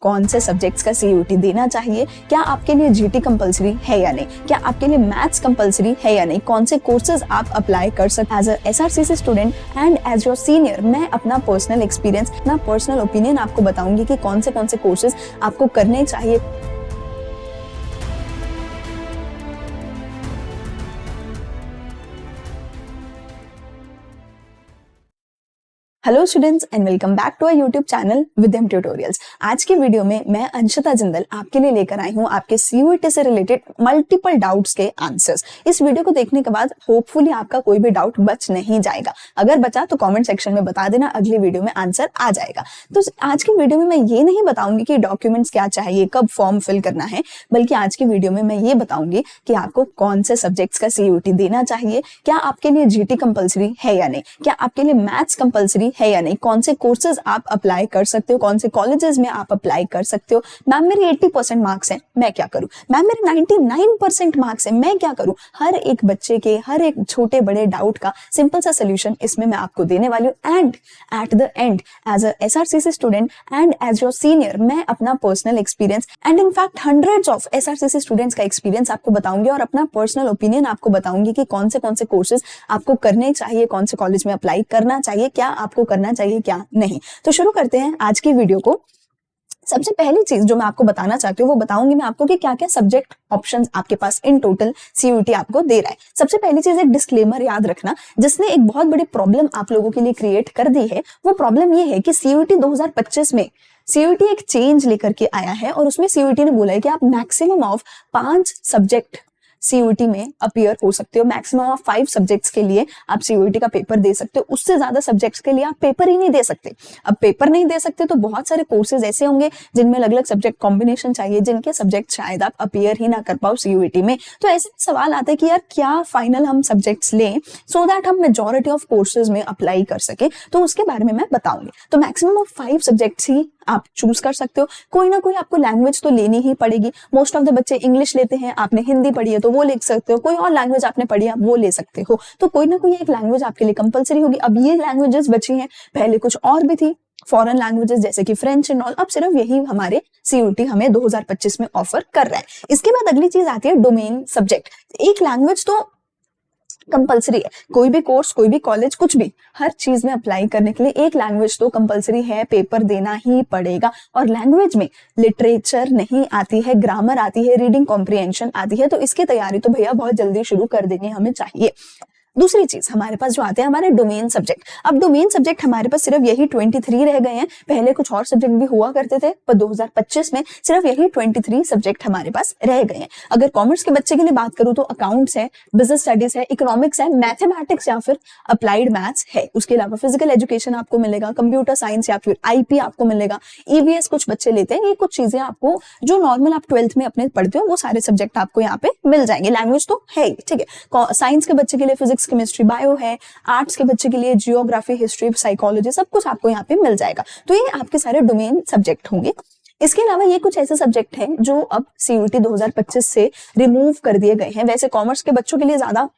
कौन से सब्जेक्ट्स का सीयूटी देना चाहिए, क्या आपके लिए जीटी कंपलसरी है या नहीं, क्या आपके लिए मैथ्स कंपलसरी है या नहीं, कौन से कोर्सेज आप अप्लाई कर सकते as a SRCC student and as your senior. मैं अपना पर्सनल एक्सपीरियंस, अपना पर्सनल ओपिनियन आपको बताऊंगी कि कौन से कोर्सेज आपको करने चाहिए। Hello students and welcome back to our YouTube channel Vidyam tutorials. आज की वीडियो में मैं अंशिता जिंदल आपके लिए लेकर आई हूँ आपके सीयूईटी से रिलेटेड मल्टीपल डाउट्स के आंसर्स। इस वीडियो को देखने के बाद होपफुली आपका कोई भी डाउट बच नहीं जाएगा। अगर बचा तो कमेंट सेक्शन में बता देना, अगली वीडियो में आंसर आ जाएगा। तो आज की वीडियो में मैं ये नहीं बताऊंगी कि डॉक्यूमेंट्स क्या चाहिए, कब फॉर्म फिल करना है, बल्कि आज की वीडियो में मैं ये बताऊंगी कि आपको कौन से सब्जेक्ट्स का सीयूटी देना चाहिए, क्या आपके लिए जीटी कंपलसरी है या नहीं, क्या आपके लिए मैथ्स कंपलसरी है या नहीं, कौन से कोर्सेज आप अप्लाई कर सकते हो, कौन से कॉलेजेस में आप अप्लाई कर सकते हो। मैम मेरे 80% मार्क्स हैं, मैं क्या करूं। मैम मेरे 99% मार्क्स हैं, मैं क्या करूं। हर एक बच्चे के हर एक छोटे बड़े डाउट का सिंपल सा सोल्यूशन इसमें मैं आपको देने वाली हूं। And at the end as a SRCC student and as your senior मैं अपना personal experience and in fact hundreds of SRCC students का एक्सपीरियंस आपको बताऊंगी और अपना पर्सनल ओपिनियन आपको बताऊंगी कि कौन से कोर्सेज आपको करने चाहिए, कौन से कॉलेज में अप्लाई करना चाहिए, क्या आपको करना चाहिए क्या नहीं। तो शुरू करते हैं आज की वीडियो को। सबसे पहली चीज जो मैं आपको बताना चाहती हूँ वो बताऊंगी मैं आपको कि क्या क्या सब्जेक्ट ऑप्शंस आपके पास इन टोटल सीयूटी आपको दे रहा है। सबसे पहली चीज एक डिस्क्लेमर याद रखना जिसने एक बहुत बड़ी प्रॉब्लम आप लोगों के लिए क्रिएट कर दी है। वो प्रॉब्लम ये है कि सीयूटी 2025 में सीयूटी एक चेंज लेकर के आया है और उसमें सीयूटी ने बोला है कि आप मैक्सिमम ऑफ 5 सब्जेक्ट सीयूटी में अपीयर हो सकते हो। मैक्सिमम ऑफ 5 सब्जेक्ट्स के लिए आप सीयूटी का पेपर दे सकते हो, उससे ज्यादा सब्जेक्ट्स के लिए आप पेपर ही नहीं दे सकते। अब पेपर नहीं दे सकते तो बहुत सारे कोर्सेज ऐसे होंगे जिनमें अलग अलग सब्जेक्ट कॉम्बिनेशन चाहिए, जिनके सब्जेक्ट शायद आप अपीयर ही ना कर पाओ सीयूटी में। तो ऐसे सवाल आते हैं कि यार क्या फाइनल हम सब्जेक्ट्स लें सो दैट हम मेजॉरिटी ऑफ कोर्सेज में अप्लाई कर सके। तो उसके बारे में मैं बताऊंगी। तो मैक्सिमम ऑफ 5 सब्जेक्ट्स ही आप चूज कर सकते हो। कोई ना कोई आपको लैंग्वेज तो लेनी ही पड़ेगी। मोस्ट ऑफ द बच्चे इंग्लिश लेते हैं, आपने हिंदी पढ़ी है तो वो ले सकते हो, कोई और लैंग्वेज आपने पढ़ी है आप वो ले सकते हो। तो कोई ना कोई एक लैंग्वेज आपके लिए कंपलसरी होगी। अब ये लैंग्वेजेस बची हैं, पहले कुछ और भी थी फॉरेन लैंग्वेजेस जैसे कि फ्रेंच एंड ऑल, अब सिर्फ यही हमारे सीयूटी हमें 2025 में ऑफर कर रहा है। इसके बाद अगली चीज आती है डोमेन सब्जेक्ट। एक लैंग्वेज तो कंपलसरी है, कोई भी कोर्स कोई भी कॉलेज कुछ भी हर चीज में अप्लाई करने के लिए एक लैंग्वेज तो कंपलसरी है, पेपर देना ही पड़ेगा। और लैंग्वेज में लिटरेचर नहीं आती है, ग्रामर आती है, रीडिंग कॉम्प्रिहेंशन आती है, तो इसकी तैयारी तो भैया बहुत जल्दी शुरू कर देनी हमें चाहिए। दूसरी चीज हमारे पास जो आते हैं हमारे डोमेन सब्जेक्ट। अब डोमेन सब्जेक्ट हमारे पास सिर्फ यही 23 रह गए हैं। पहले कुछ और सब्जेक्ट भी हुआ करते थे पर 2025 में सिर्फ यही 23 सब्जेक्ट हमारे पास रह गए हैं। अगर कॉमर्स के बच्चे के लिए बात करूं तो अकाउंट्स है, बिजनेस स्टडीज है, इकोनॉमिक्स है, मैथमेटिक्स या फिर अप्लाइड मैथ्स है। उसके अलावा फिजिकल एजुकेशन आपको मिलेगा, कंप्यूटर साइंस या फिर आईपी आपको मिलेगा, ईवीएस कुछ बच्चे लेते हैं। ये कुछ चीजें आपको जो नॉर्मल आप 12th में अपने पढ़ते हो वो सारे सब्जेक्ट आपको यहाँ पे मिल जाएंगे। लैंग्वेज तो है ही, ठीक है। साइंस के बच्चे के लिए फिजिक्स केमिस्ट्री बायो है, आर्ट्स के बच्चे के लिए जियोग्राफी हिस्ट्री साइकोलॉजी सब कुछ आपको यहाँ पे मिल जाएगा। तो ये आपके सारे डोमेन सब्जेक्ट होंगे। इसके अलावा ये कुछ ऐसे सब्जेक्ट हैं जो अब सीयूटी 2025 से रिमूव कर दिए गए हैं। वैसे कॉमर्स के बच्चों के लिए ज्यादा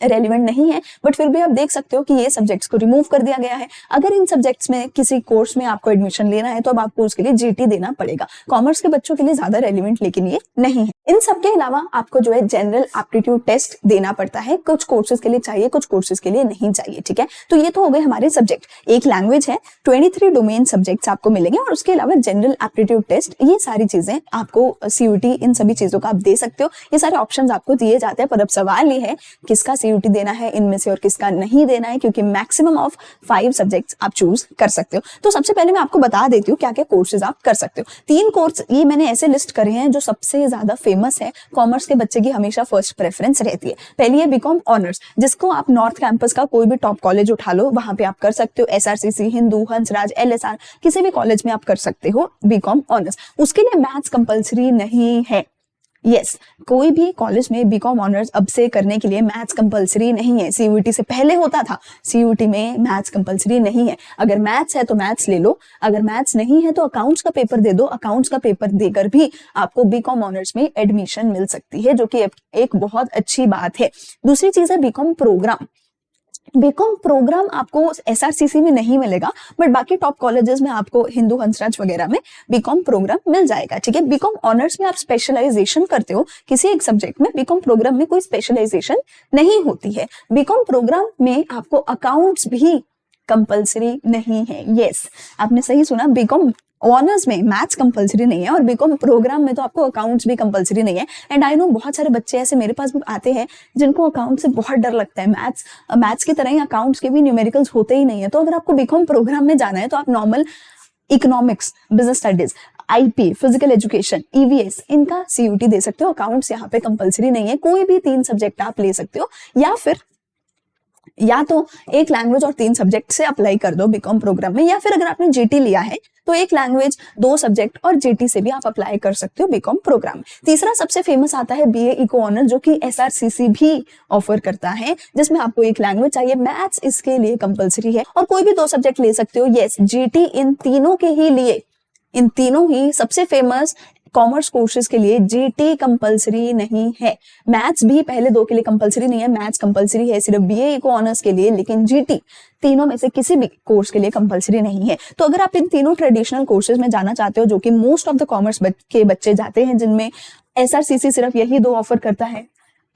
रेलिवेंट नहीं है बट फिर भी आप देख सकते हो कि ये सब्जेक्ट्स को रिमूव कर दिया गया है। अगर इन सब्जेक्ट्स में किसी कोर्स में आपको एडमिशन लेना है तो अब आपको उसके लिए जीटी देना पड़ेगा। कॉमर्स के बच्चों के लिए ज्यादा रेलिवेंट लेकिन ये नहीं है। इन सब के अलावा आपको जो है जनरल एप्टीट्यूड टेस्ट देना पड़ता है। कुछ कोर्सेज के लिए चाहिए, कुछ कोर्सेज के लिए नहीं चाहिए, ठीक है। तो ये तो हो गए हमारे सब्जेक्ट। एक लैंग्वेज है, 23 डोमेन सब्जेक्ट्स आपको मिलेंगे और उसके अलावा जनरल एप्टीट्यूड टेस्ट। ये सारी चीजें आपको सीयूटी इन सभी चीजों का आप दे सकते हो। ये सारे ऑप्शंस आपको दिए जाते हैं। पर अब सवाल ये है किसका सीयूटी देना है इनमें से और किसका नहीं देना है, क्योंकि मैक्सिमम ऑफ 5 सब्जेक्ट्स आप चूज कर सकते हो। तो सबसे पहले मैं आपको बता देती हूँ क्या क्या कोर्सेज आप कर सकते हो। 3 कोर्स ये मैंने ऐसे लिस्ट करे हैं जो सबसे ज्यादा फेमस है, कॉमर्स के बच्चे की हमेशा फर्स्ट प्रेफरेंस रहती है। पहली है बीकॉम ऑनर्स, जिसको आप नॉर्थ कैंपस का कोई भी टॉप कॉलेज उठा लो, वहां पे आप कर सकते हो। एसआरसीसी, हिंदू, हंसराज, एलएसआर किसी भी कॉलेज में आप कर सकते हो बीकॉम ऑनर्स। उसके लिए मैथ्स कंपलसरी नहीं है। यस, कोई भी कॉलेज में बीकॉम ऑनर्स अब से करने के लिए मैथ्स कंपलसरी नहीं है। सीयूटी से पहले होता था, सीयूटी में मैथ्स कंपलसरी नहीं है। अगर मैथ्स है तो मैथ्स ले लो, अगर मैथ्स नहीं है तो अकाउंट्स का पेपर दे दो। अकाउंट्स का पेपर देकर भी आपको बीकॉम ऑनर्स में एडमिशन मिल सकती है, जो कि एक बहुत अच्छी बात है। दूसरी चीज है बीकॉम प्रोग्राम। बीकॉम प्रोग्राम आपको एसआरसीसी में नहीं मिलेगा, बट बाकी टॉप कॉलेजेस में आपको हिंदू हंसराज वगैरह में बीकॉम प्रोग्राम मिल जाएगा। ठीक है, बीकॉम ऑनर्स में आप स्पेशलाइजेशन करते हो किसी एक सब्जेक्ट में, बीकॉम प्रोग्राम में कोई स्पेशलाइजेशन नहीं होती है। बीकॉम प्रोग्राम में आपको अकाउंट्स भी कंपलसरी नहीं है। यस, आपने सही सुना, बीकॉम ऑनर्स में मैथ्स कंपलसरी नहीं है और बीकॉम प्रोग्राम में तो आपको अकाउंट्स भी कंपलसरी नहीं है। एंड आई नो बहुत सारे बच्चे ऐसे मेरे पास भी आते हैं जिनको अकाउंट से बहुत डर लगता है। मैथ्स की तरह ही अकाउंट्स के भी न्यूमेरिकल्स होते ही नहीं है। तो अगर आपको बीकॉम प्रोग्राम में जाना है तो आप normal economics, business studies, IP, physical education, EVS, इनका सीयूटी दे सकते हो। अकाउंट्स यहाँ पे कंपलसरी नहीं है, कोई भी 3 सब्जेक्ट आप ले सकते हो, या तो एक लैंग्वेज और 3 सब्जेक्ट से अप्लाई कर दो बीकॉम प्रोग्राम में, या फिर अगर आपने जीटी लिया है तो एक लैंग्वेज, 2 सब्जेक्ट और जीटी से भी आप अप्लाई कर सकते हो बीकॉम प्रोग्राम। तीसरा सबसे फेमस आता है बीए इको ऑनर, जो कि एसआरसीसी भी ऑफर करता है, जिसमें आपको एक लैंग्वेज चाहिए, मैथ्स इसके लिए कंपलसरी है और कोई भी 2 सब्जेक्ट ले सकते हो। यस, जीटी इन तीनों के ही लिए, इन तीनों ही सबसे फेमस कॉमर्स कोर्सेज के लिए जीटी कंपलसरी नहीं है। मैथ्स भी पहले 2 के लिए कंपलसरी नहीं है, मैथ्स कंपलसरी है सिर्फ बीए इको ऑनर्स के लिए, लेकिन जीटी तीनों में से किसी भी कोर्स के लिए कंपलसरी नहीं है। तो अगर आप इन तीनों ट्रेडिशनल कोर्सेज में जाना चाहते हो, जो कि मोस्ट ऑफ द कॉमर्स के बच्चे जाते हैं, जिनमें एसआरसीसी सिर्फ यही 2 ऑफर करता है,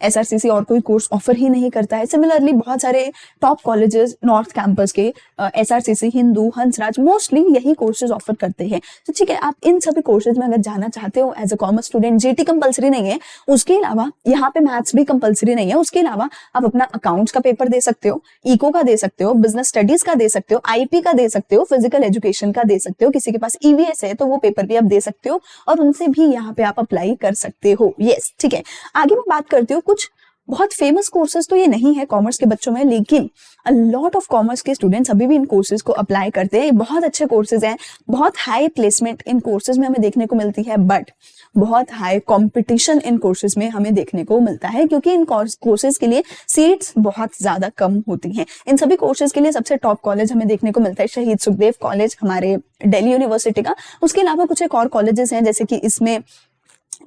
एसआरसीसी और कोई कोर्स ऑफर ही नहीं करता है। सिमिलरली बहुत सारे टॉप कॉलेजेस नॉर्थ कैंपस के एसआरसीसी, हिंदू, हंसराज मोस्टली यही कोर्सेज ऑफर करते हैं। तो ठीक है, आप इन सभी कोर्सेज में अगर जाना चाहते हो as a commerce student, GT compulsory नहीं है, उसके अलावा यहाँ पे मैथ्स भी कंपलसरी नहीं है, उसके अलावा आप अपना अकाउंट्स का पेपर दे सकते हो, इको का दे सकते हो, बिजनेस स्टडीज का दे सकते हो, आईपी का दे सकते हो, फिजिकल एजुकेशन का दे सकते हो, किसी के पास ईवीएस है तो वो पेपर भी आप दे सकते हो और उनसे भी यहाँ पे आप अप्लाई कर सकते हो। यस, ठीक है, आगे मैं बात करती हूँ कुछ बहुत फेमस कोर्सेज तो ये नहीं है कॉमर्स के बच्चों में, लेकिन अ लॉट ऑफ कॉमर्स के स्टूडेंट्स अभी भी इन कोर्सेज को अप्लाई करते हैं। ये बहुत अच्छे कोर्सेज हैं, बहुत हाई प्लेसमेंट इन कोर्सेज में हमें देखने को मिलती है, बट बहुत हाई कंपटीशन इन कोर्सेज में हमें देखने को मिलता है, क्योंकि इन कोर्सेज के लिए सीट्स बहुत ज्यादा कम होती हैं। इन सभी कोर्सेज के लिए सबसे टॉप कॉलेज हमें देखने को मिलता है शहीद सुखदेव कॉलेज, हमारे दिल्ली यूनिवर्सिटी का। उसके अलावा कुछ एक और कॉलेजेस हैं, जैसे कि इसमें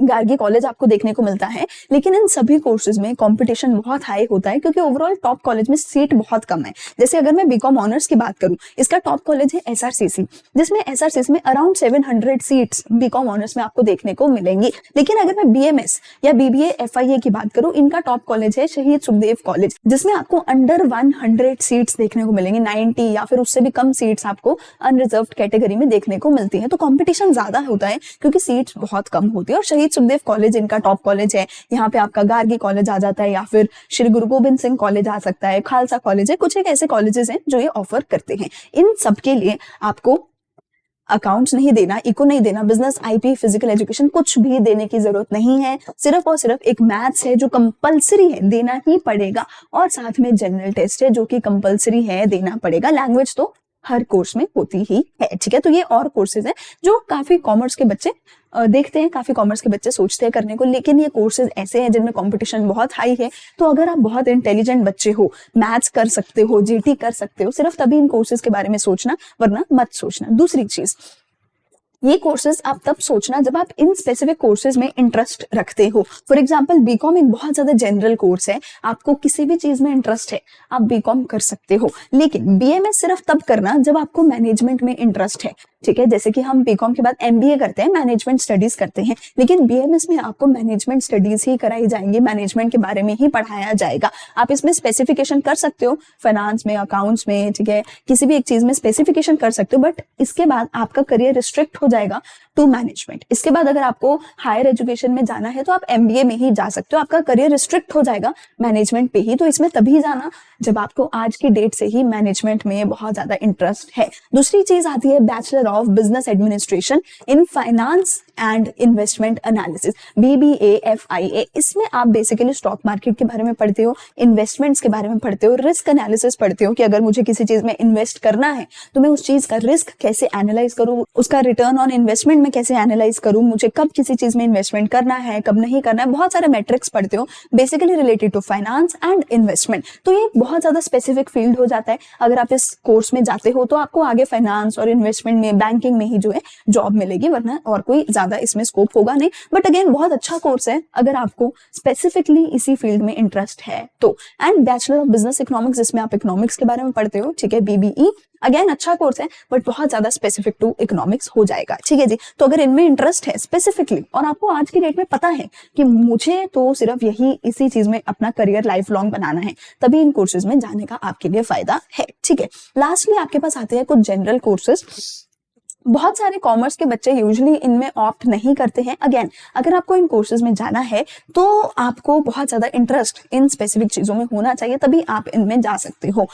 गार्गी कॉलेज आपको देखने को मिलता है, लेकिन इन सभी कोर्सेज में कंपटीशन बहुत हाई होता है, क्योंकि ओवरऑल टॉप कॉलेज में सीट बहुत कम है। जैसे अगर मैं बीकॉम ऑनर्स की बात करूं, इसका टॉप कॉलेज है एसआरसीसी, जिसमें एसआरसीसी में अराउंड 700 सीट्स बीकॉम ऑनर्स में आपको देखने को मिलेंगी। लेकिन अगर मैं बीएमएस या बीबीए एफआईए की बात करूं, इनका टॉप कॉलेज है शहीद सुखदेव कॉलेज, जिसमें आपको अंडर 100 सीट्स देखने को मिलेंगी, 90 या फिर उससे भी कम सीट्स आपको अनरिजर्व्ड कैटेगरी में देखने को मिलती है। तो कॉम्पिटिशन ज्यादा होता है क्योंकि सीट्स बहुत कम होती है। और शहीद सुखदेव कॉलेज इनका टॉप कॉलेज है, यहाँ पे आपका गार्गी कॉलेज आ जाता है, या फिर श्री गुरु गोबिंद सिंह कॉलेज आ सकता है, खालसा कॉलेज है, कुछ एक ऐसे कॉलेजेस हैं जो ये ऑफर करते हैं। इन सब के लिए आपको अकाउंट्स नहीं देना, इको नहीं देना, बिजनेस, आईपी, फिजिकल एजुकेशन कुछ भी देने की जरूरत नहीं है। सिर्फ और सिर्फ एक मैथ्स है जो कंपलसरी है, देना ही पड़ेगा, और साथ में जनरल टेस्ट है जो कि कंपलसरी है, देना पड़ेगा। लैंग्वेज तो हर कोर्स में होती ही है। ठीक है, तो ये और कोर्सेज हैं जो काफी कॉमर्स के बच्चे देखते हैं, काफी कॉमर्स के बच्चे सोचते हैं करने को, लेकिन ये कोर्सेज ऐसे हैं जिनमें कंपटीशन बहुत हाई है। तो अगर आप बहुत इंटेलिजेंट बच्चे हो, मैथ्स कर सकते हो, जीटी कर सकते हो, सिर्फ तभी इन कोर्सेज के बारे में सोचना, वरना मत सोचना। दूसरी चीज, ये कोर्सेज आप तब सोचना जब आप इन स्पेसिफिक कोर्सेज में इंटरेस्ट रखते हो। फॉर एग्जांपल बीकॉम एक बहुत ज्यादा जनरल कोर्स है, आपको किसी भी चीज में इंटरेस्ट है आप बीकॉम कर सकते हो, लेकिन बीएमएस सिर्फ तब करना जब आपको मैनेजमेंट में इंटरेस्ट है। ठीक है, जैसे कि हम बीकॉम के बाद एमबीए करते हैं, मैनेजमेंट स्टडीज करते हैं, लेकिन बीएमएस में आपको मैनेजमेंट स्टडीज ही कराई जाएंगी, मैनेजमेंट के बारे में ही पढ़ाया जाएगा। आप इसमें स्पेसिफिकेशन कर सकते हो, फाइनेंस में, अकाउंट्स में, ठीक है, किसी भी एक चीज में स्पेसिफिकेशन कर सकते हो, बट इसके बाद आपका करियर रिस्ट्रिक्ट हो जाएगा टू मैनेजमेंट। इसके बाद अगर आपको हायर एजुकेशन में जाना है तो आप एमबीए में ही जा सकते हो, आपका करियर रिस्ट्रिक्ट हो जाएगा मैनेजमेंट पे ही। तो इसमें तभी जाना जब आपको आज की डेट से ही मैनेजमेंट में बहुत ज्यादा इंटरेस्ट है। दूसरी चीज आती है bachelor of business administration in finance and investment analysis, BBA-FIA। इसमें आप बेसिकली स्टॉक मार्केट के बारे में पढ़ते हो, इन्वेस्टमेंट्स के बारे में पढ़ते हो, रिस्क एनालिसिस पढ़ते हो कि अगर मुझे किसी चीज में इन्वेस्ट करना है तो मैं उस चीज का रिस्क कैसे एनालाइज करूं, उसका रिटर्न ऑन इन्वेस्टमेंट में कैसे एनालाइज करूं, मुझे कब किसी चीज में इन्वेस्टमेंट करना है, कब नहीं करना है। बहुत सारे मैट्रिक्स पढ़ते हो basically related to finance and investment. तो ये बहुत ज्यादा स्पेसिफिक फील्ड हो जाता है। अगर आप इस कोर्स में जाते हो तो आपको आगे फाइनेंस और इन्वेस्टमेंट में, बैंकिंग में ही जो है जॉब मिलेगी, वरना और कोई ज्यादा इसमें स्कोप होगा नहीं। बट अगेन बहुत अच्छा कोर्स है अगर आपको स्पेसिफिकली इसी फील्ड में इंटरेस्ट है तो। And bachelor of business economics, जिसमें आप इकोनॉमिक्स के बारे में पढ़ते हो, ठीक है, BBE, अगेन अच्छा कोर्स है बट बहुत ज्यादा स्पेसिफिक टू इकोनॉमिक्स हो जाएगा, ठीक है जी। तो अगर इनमें इंटरेस्ट है स्पेसिफिकली और आपको आज की डेट में पता है कि मुझे तो सिर्फ यही इसी चीज में अपना करियर लाइफ लॉन्ग बनाना है, तभी इन कोर्सेज में जाने का आपके लिए फायदा है, ठीक है। लास्टली आपके पास आते हैं कुछ जनरल कोर्सेज। बहुत सारे कॉमर्स के बच्चे यूजुअली इनमें ऑप्ट नहीं करते हैं। अगेन अगर आपको इन कोर्सेज में जाना है तो आपको बहुत ज्यादा इंटरेस्ट इन स्पेसिफिक चीजों में होना चाहिए, तभी आप इनमें जा सकते हो।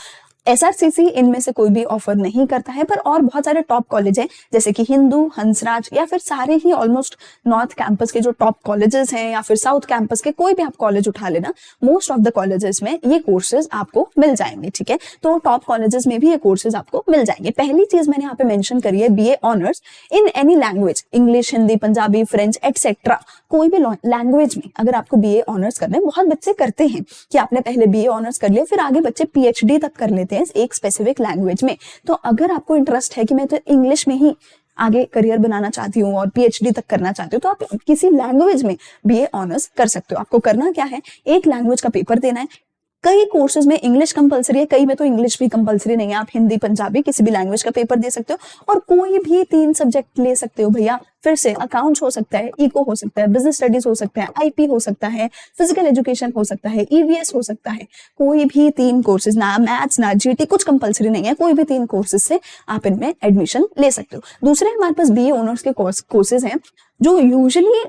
SRCC इनमें से कोई भी ऑफर नहीं करता है, पर और बहुत सारे टॉप कॉलेज हैं जैसे कि हिंदू, हंसराज, या फिर सारे ही ऑलमोस्ट नॉर्थ कैंपस के जो टॉप कॉलेजेस हैं, या फिर साउथ कैंपस के कोई भी आप कॉलेज उठा लेना, मोस्ट ऑफ द कॉलेजेस में ये कोर्सेज आपको मिल जाएंगे, ठीक है। तो टॉप कॉलेजेस में भी ये कोर्सेज आपको मिल जाएंगे। पहली चीज मैंने यहाँ पे मेंशन करी है BA honours in any language, English, Hindi, Punjabi, French etcetera, कोई भी लैंग्वेज में अगर आपको BA ऑनर्स करना है। बहुत बच्चे करते हैं कि आपने पहले BA ऑनर्स कर लिया, फिर आगे बच्चे PhD तक कर लेते हैं एक स्पेसिफिक लैंग्वेज में। तो अगर आपको इंटरेस्ट है कि मैं तो इंग्लिश में ही आगे करियर बनाना चाहती हूँ और PhD तक करना चाहती हूँ, तो आप किसी लैंग्वेज में BA ऑनर्स कर सकते हो। आपको करना क्या है, एक लैंग्वेज का पेपर देना है। कई कोर्सेज में इंग्लिश कंपलसरी है, कई में तो इंग्लिश भी कंपलसरी नहीं है, आप हिंदी, पंजाबी, किसी भी लैंग्वेज का पेपर दे सकते हो और कोई भी 3 सब्जेक्ट ले सकते हो भैया। फिर से अकाउंट्स हो सकता है, इको हो सकता है, बिजनेस स्टडीज हो सकता है, IP हो सकता है, फिजिकल एजुकेशन हो सकता है, EVS हो सकता है, कोई भी 3 कोर्सेज, ना मैथ्स ना GT, कुछ कंपलसरी नहीं है, कोई भी 3 कोर्सेज से आप इनमें एडमिशन ले सकते हो। दूसरे हमारे पास BA ऑनर्स के कोर्सेज हैं जो यूजुअली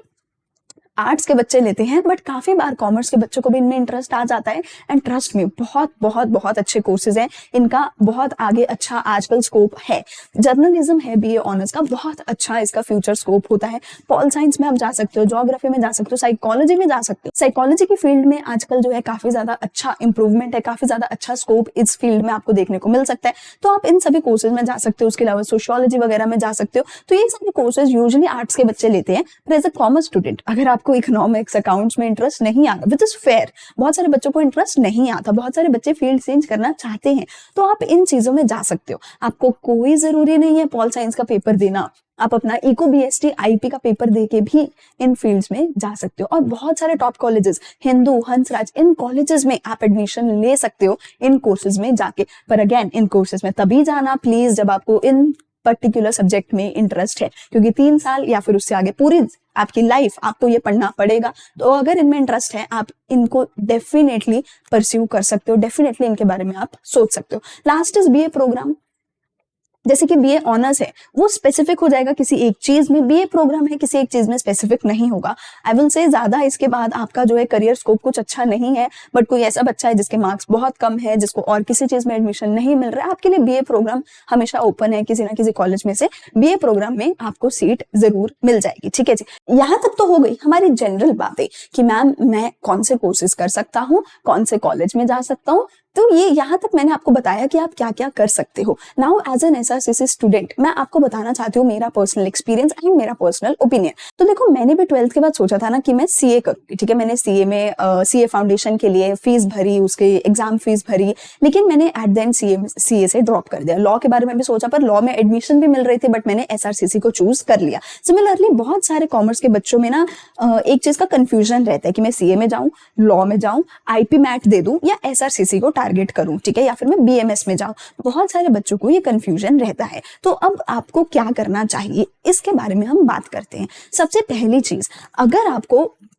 आर्ट्स के बच्चे लेते हैं, बट काफी बार कॉमर्स के बच्चों को भी इनमें इंटरेस्ट आ जाता है। एंड ट्रस्ट में बहुत बहुत बहुत अच्छे कोर्सेज हैं, इनका बहुत आगे अच्छा आजकल स्कोप है। जर्नलिज्म है BA ऑनर्स का, बहुत अच्छा इसका फ्यूचर स्कोप होता है। पॉल साइंस में आप जा सकते हो, ज्योग्राफी में जा सकते हो, साइकोलॉजी में जा सकते हो। साइकोलॉजी की फील्ड में आजकल जो है काफी ज्यादा अच्छा इंप्रूवमेंट है, काफी ज्यादा अच्छा स्कोप इस फील्ड में आपको देखने को मिल सकता है। तो आप इन सभी कोर्सेज में जा सकते हो। उसके अलावा सोशियोलॉजी वगैरह में जा सकते हो। तो ये सभी कोर्सेज यूजुअली आर्ट्स के बच्चे लेते हैं। पर एज अ कॉमर्स स्टूडेंट अगर आपको इकोनॉमिक्स, अकाउंट्स में इंटरेस्ट नहीं आता, विच इज फेयर, बहुत सारे बच्चों को इंटरेस्ट नहीं आता, बहुत सारे बच्चे फील्ड चेंज करना चाहते हैं, तो आप इन चीजों में जा सकते हो। आपको कोई जरूरी नहीं है पॉल साइंस का पेपर देना, आप अपना इको BST IP का पेपर देके भी इन फील्ड्स में जा सकते हो। और बहुत सारे टॉप कॉलेजेस, हिंदू, हंसराज, इन कॉलेजेस में आप एडमिशन ले सकते हो इन कोर्सेज में जाके। पर अगेन इन कोर्सेज में तभी जाना प्लीज जब आपको इन पर्टिकुलर सब्जेक्ट में इंटरेस्ट है, क्योंकि 3 साल या फिर उससे आगे पूरी आपकी लाइफ आपको ये पढ़ना पड़ेगा। तो अगर इनमें इंटरेस्ट है आप इनको डेफिनेटली परस्यू कर सकते हो, डेफिनेटली इनके बारे में आप सोच सकते हो। लास्ट इज BA प्रोग्राम, जैसे कि BA ऑनर्स है वो स्पेसिफिक हो जाएगा किसी एक चीज में, BA प्रोग्राम है किसी एक चीज में स्पेसिफिक नहीं होगा। आई विल से ज्यादा इसके बाद आपका जो है करियर स्कोप कुछ अच्छा नहीं है, बट कोई ऐसा बच्चा है जिसके मार्क्स बहुत कम है, जिसको और किसी चीज में एडमिशन नहीं मिल रहा है, आपके लिए BA प्रोग्राम हमेशा ओपन है। किसी ना किसी कॉलेज में से BA प्रोग्राम में आपको सीट जरूर मिल जाएगी, ठीक है जी। यहाँ तक तो हो गई हमारी जनरल बातें कि मैम मैं कौन से कोर्सेज कर सकता हूँ, कौन से कॉलेज में जा सकता हूँ। तो ये यहाँ तक मैंने आपको बताया कि आप क्या क्या कर सकते हो। Now as an SRCC student मैं आपको बताना चाहती हूँ मेरा पर्सनल एक्सपीरियंस एंड मेरा पर्सनल ओपिनियन। तो देखो मैंने भी 12th के बाद सोचा था ना कि मैं CA करूंगी, ठीक है। मैंने CA में CA फाउंडेशन के लिए फीस भरी, उसके एग्जाम फीस भरी, लेकिन मैंने एट द एंड CA से ड्रॉप कर दिया। लॉ के बारे में भी सोचा, पर लॉ में एडमिशन भी मिल रही थी, बट मैंने SRCC को चूज कर लिया। सिमिलरली बहुत सारे कॉमर्स के बच्चों में ना एक चीज का कंफ्यूजन रहता है कि मैं CA में जाऊं, लॉ में जाऊं, IP मैट दे दूं या SRCC को टारगेट करूं, ठीक है, या फिर मैं BMS में जाऊं। बहुत सारे बच्चों को ये कंफ्यूजन रहता है। तो अब आपको क्या करना चाहिए इसके बारे में हम बात करते हैं। सबसे पहली चीज, अगर आप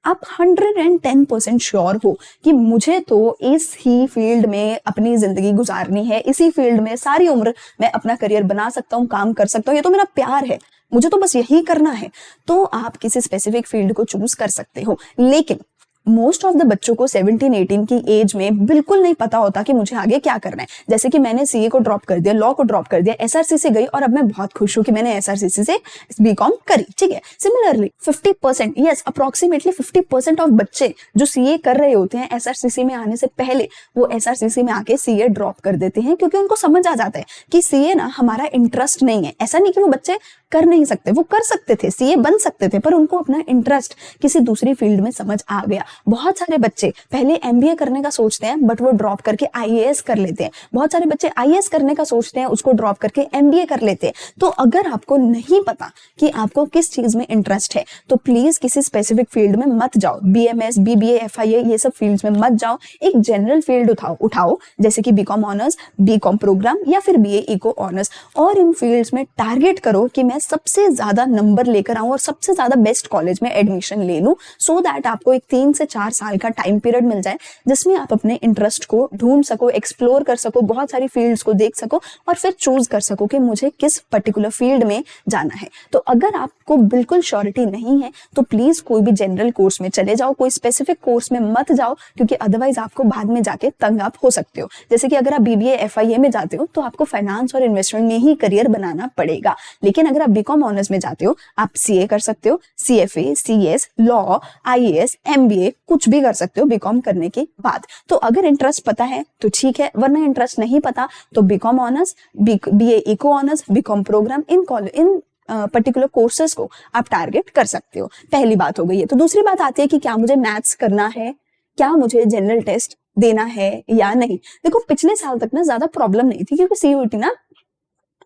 110% श्योर हो कि मुझे तो इस ही फील्ड में अपनी जिंदगी गुजारनी है, इसी फील्ड में सारी उम्र मैं अपना करियर बना सकता हूँ, काम कर सकता हूँ, ये तो मेरा प्यार है, मुझे तो बस यही करना है, तो आप किसी स्पेसिफिक फील्ड को चूज कर सकते हो। लेकिन मोस्ट ऑफ द बच्चों को 17-18 की एज में बिल्कुल नहीं पता होता कि मुझे आगे क्या करना है। जैसे कि मैंने CA को ड्रॉप कर दिया, लॉ को ड्रॉप कर दिया, SRCC गई और अब मैं बहुत खुश हूं कि मैंने SRCC से BCom करी, ठीक है। सिमिलरली 50%, यस अप्रोक्सीमेटली 50% ऑफ बच्चे जो CA कर रहे होते हैं SRCC में आने से पहले, वो SRCC में आके CA ड्रॉप कर देते हैं, क्योंकि उनको समझ आ जाता है कि CA ना हमारा इंटरेस्ट नहीं है। ऐसा नहीं कि वो बच्चे कर नहीं सकते, वो कर सकते थे, सीए बन सकते थे, पर उनको अपना इंटरेस्ट किसी दूसरी फील्ड में समझ आ गया। बहुत सारे बच्चे पहले एमबीए करने का सोचते हैं बट वो ड्रॉप करके आईएएस कर लेते हैं। बहुत सारे बच्चे आईएएस करने का सोचते हैं, उसको ड्रॉप करके एमबीए कर लेते हैं। तो अगर आपको नहीं पता कि आपको किस चीज में इंटरेस्ट है तो प्लीज किसी स्पेसिफिक फील्ड में मत जाओ। बीएमएस, बीबीए, एफआईए ये सब फील्ड्स में मत जाओ। एक जनरल फील्ड उठाओ जैसे कि बीकॉम ऑनर्स, बीकॉम प्रोग्राम या फिर बीए इको ऑनर्स, और इन फील्ड्स में टारगेट करो कि मैं सबसे ज्यादा नंबर लेकर आऊं और सबसे ज्यादा बेस्ट कॉलेज में एडमिशन ले लूं, सो दैट आपको एक 3 से 4 साल का टाइम पीरियड मिल जाए जिसमें आप अपने इंटरेस्ट को ढूंढ सको, एक्सप्लोर कर सको, बहुत सारी फील्ड्स को देख सको और फिर चूज कर सको कि मुझे किस पर्टिकुलर फील्ड में जाना है। तो अगर आपको बिल्कुल श्योरिटी नहीं है तो प्लीज कोई भी जनरल कोर्स में चले जाओ, कोई स्पेसिफिक कोर्स में मत जाओ, क्योंकि अदरवाइज आपको बाद में जाके तंग आप हो सकते हो। जैसे कि अगर आप बीबीए, एफआईए में जाते हो तो आपको फाइनेंस और इन्वेस्टमेंट में ही करियर बनाना पड़ेगा, लेकिन अगर आप बीकॉम ऑनर्स में जाते हो आप सीए कर सकते हो, CFA, CS, law, IAS, MBA कुछ भी कर सकते हो बीकॉम करने के बाद। तो अगर इंटरेस्ट पता है तो ठीक है, वरना इंटरेस्ट नहीं पता तो B Com honours, BA eco honours, B Com programme, in particular courses को आप टारगेट कर सकते हो। पहली बात हो गई है। तो दूसरी बात आती है कि क्या मुझे मैथ्स करना है, क्या मुझे जनरल टेस्ट देना है या नहीं। देखो पिछले साल तक ना ज्यादा प्रॉब्लम नहीं थी क्योंकि सीयूईटी ना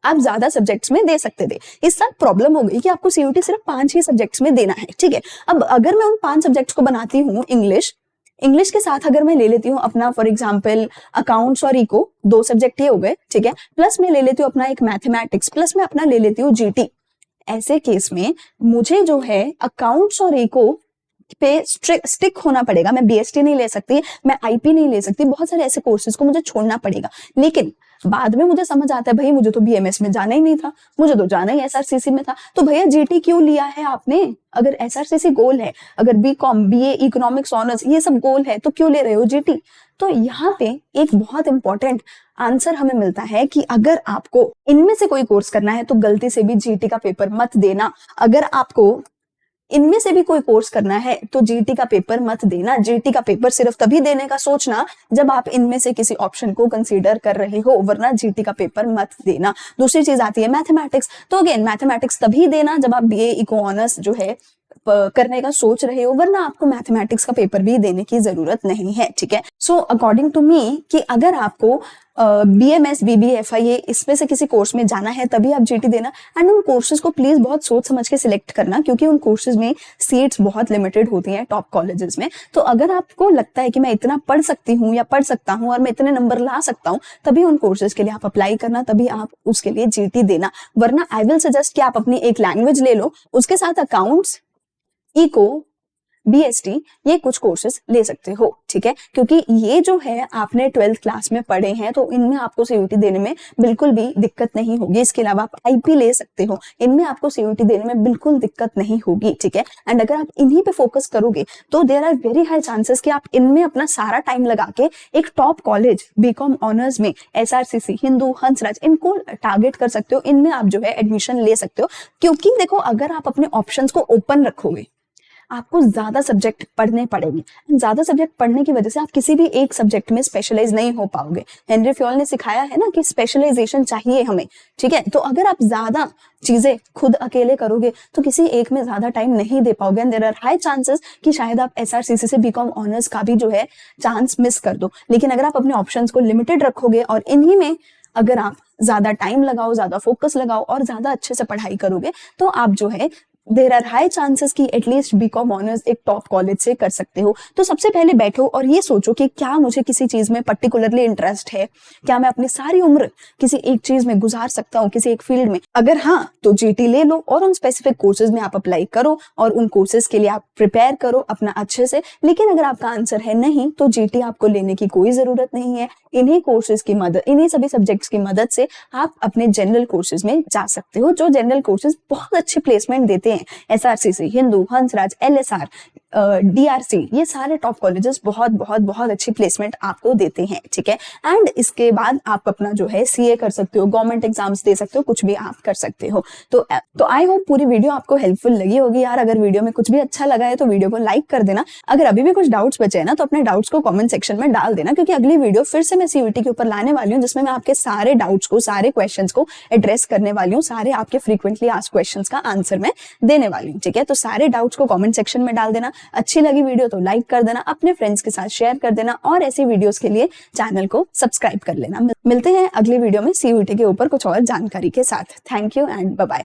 आप ज्यादा सब्जेक्ट्स में दे सकते थे। इस साल प्रॉब्लम हो गई कि आपको सीयूईटी सिर्फ 5 ही सब्जेक्ट्स में देना है, ठीक है। अब अगर मैं उन 5 सब्जेक्ट्स को बनाती हूँ, इंग्लिश के साथ अगर मैं ले लेती हूँ अपना फॉर एग्जाम्पल अकाउंट्स और इको, 2 सब्जेक्ट ये हो गए, ठीक है, प्लस मैं ले लेती हूँ अपना एक मैथमेटिक्स, प्लस मैं अपना ले लेती हूँ जीटी। ऐसे केस में मुझे जो है अकाउंट्स और इको पे स्टिक होना पड़ेगा। मैं बीएसटी नहीं ले सकती, मैं आईपी नहीं ले सकती, बहुत सारे ऐसे कोर्सेज को मुझे छोड़ना पड़ेगा। लेकिन बाद में मुझे समझ आता है भाई मुझे तो बीएमएस में जाना ही नहीं था, मुझे तो जाना ही एसआरसीसी में था। तो भैया जीटी क्यों लिया है आपने? अगर एसआरसीसी गोल है, अगर बीकॉम, बीए, इकोनॉमिक्स ऑनर्स ये सब गोल है तो क्यों ले रहे हो जीटी? तो यहाँ पे एक बहुत इंपॉर्टेंट आंसर हमें मिलता है कि अगर आपको इनमें से कोई कोर्स करना है तो गलती से भी जीटी का पेपर मत देना। अगर आपको इनमें से भी कोई कोर्स करना है तो जीटी का पेपर मत देना। जीटी का पेपर सिर्फ तभी देने का सोचना जब आप इनमें से किसी ऑप्शन को कंसीडर कर रहे हो, वरना जीटी का पेपर मत देना। दूसरी चीज आती है मैथमेटिक्स। तो अगेन मैथमेटिक्स तभी देना जब आप बीए इको ऑनर्स जो है करने का सोच रहे हो, वरना आपको मैथमेटिक्स का पेपर भी देने की जरूरत नहीं है, ठीक है। सो अकॉर्डिंग टू मी कि अगर आपको बीएमएस, बीबीए, एफआईए इसमें से किसी कोर्स में जाना है तभी आप जीटी देना। एंड उन कोर्सेज को प्लीज बहुत सोच समझ के सिलेक्ट करना, क्योंकि उन कोर्सेज में सीट्स बहुत लिमिटेड होती हैं टॉप कॉलेजेस में। तो अगर आपको लगता है कि मैं इतना पढ़ सकती हूँ या पढ़ सकता हूँ और मैं इतने नंबर ला सकता हूँ, तभी उन कोर्सेज के लिए आप अप्लाई करना, तभी आप उसके लिए जीटी देना। वरना आई विल सजेस्ट कि आप अपनी एक लैंग्वेज ले लो, उसके साथ अकाउंट्स, इको, बीएसटी ये कुछ कोर्सेज ले सकते हो, ठीक है। क्योंकि ये जो है आपने 12th क्लास में पढ़े हैं तो इनमें आपको सीयूटी देने में बिल्कुल भी दिक्कत नहीं होगी। इसके अलावा आप आईपी ले सकते हो, इनमें आपको सीयूटी देने में बिल्कुल दिक्कत नहीं होगी, ठीक है। एंड अगर आप इन्हीं पे फोकस करोगे तो there are very high chances कि आप इनमें अपना सारा टाइम लगा के एक टॉप कॉलेज बीकॉम ऑनर्स में एसआरसीसी, हिंदू, हंसराज इनको टारगेट कर सकते हो। इनमें आप जो है एडमिशन ले सकते हो, क्योंकि देखो अगर आप अपने ऑप्शंस को ओपन रखोगे आपको ज्यादा सब्जेक्ट पढ़ने पड़ेंगे। ज्यादा सब्जेक्ट पढ़ने की वजह से आप किसी भी एक सब्जेक्ट में स्पेशलाइज नहीं हो पाओगे। हेनरी फ्योल ने सिखाया है ना कि स्पेशलाइजेशन चाहिए हमें, ठीक है। तो अगर आप ज्यादा चीजें खुद अकेले करोगे तो किसी एक में ज्यादा टाइम नहीं दे पाओगे। And there are high chances कि शायद आप एसआरसीसी से बीकॉम ऑनर्स का भी जो है चांस मिस कर दो। लेकिन अगर आप अपने ऑप्शंस को लिमिटेड रखोगे और इन्हीं में अगर आप ज्यादा टाइम लगाओ, ज्यादा फोकस लगाओ और ज्यादा अच्छे से पढ़ाई करोगे तो आप जो है देर आर हाई चांसेस कि एटलीस्ट बीकॉम ऑनर्स एक टॉप कॉलेज से कर सकते हो। तो सबसे पहले बैठो और ये सोचो कि क्या मुझे किसी चीज में पर्टिकुलरली इंटरेस्ट है, क्या मैं अपनी सारी उम्र किसी एक चीज में गुजार सकता हूँ, किसी एक फील्ड में। अगर हाँ तो जीटी ले लो और उन स्पेसिफिक कोर्सेज में आप अप्लाई करो और उन कोर्सेज के लिए आप प्रिपेयर करो अपना अच्छे से। लेकिन अगर आपका आंसर है नहीं तो जीटी आपको लेने की कोई जरूरत नहीं है। इन्हीं कोर्सेज की मदद, इन्हीं सभी सब्जेक्ट्स की मदद से आप अपने जनरल कोर्सेज में जा सकते हो, जो जनरल कोर्सेज बहुत अच्छे प्लेसमेंट देते हैं। SRCC, Hindu, Hansraj, LSR, DRC, ये सारे टॉप कॉलेजेस बहुत बहुत बहुत अच्छी प्लेसमेंट आपको देते हैं, ठीक है। एंड इसके बाद आप अपना जो है CA कर सकते हो, गवर्नमेंट एग्जाम्स दे सकते हो, कुछ भी आप कर सकते हो। तो आई होप पूरी वीडियो आपको हेल्पफुल लगी होगी यार। अगर वीडियो में कुछ भी अच्छा लगा है तो वीडियो को लाइक कर देना। अगर अभी भी कुछ डाउट्स बचे हैं ना तो अपने डाउट्स को कमेंट सेक्शन में डाल देना, क्योंकि अगली वीडियो फिर से मैं CUET के ऊपर लाने वाली हूँ, जिसमें मैं आपके सारे डाउट्स को, सारे क्वेश्चंस को एड्रेस करने वाली हूँ, सारे आपके फ्रीक्वेंटली आस्क्ड क्वेश्चंस का आंसर मैं देने वाली हूँ, ठीक है। तो सारे डाउट्स को कमेंट सेक्शन में डाल देना। अच्छी लगी वीडियो तो लाइक कर देना, अपने फ्रेंड्स के साथ शेयर कर देना, और ऐसी वीडियोस के लिए चैनल को सब्सक्राइब कर लेना। मिलते हैं अगली वीडियो में CUET के ऊपर कुछ और जानकारी के साथ। Thank you and bye bye.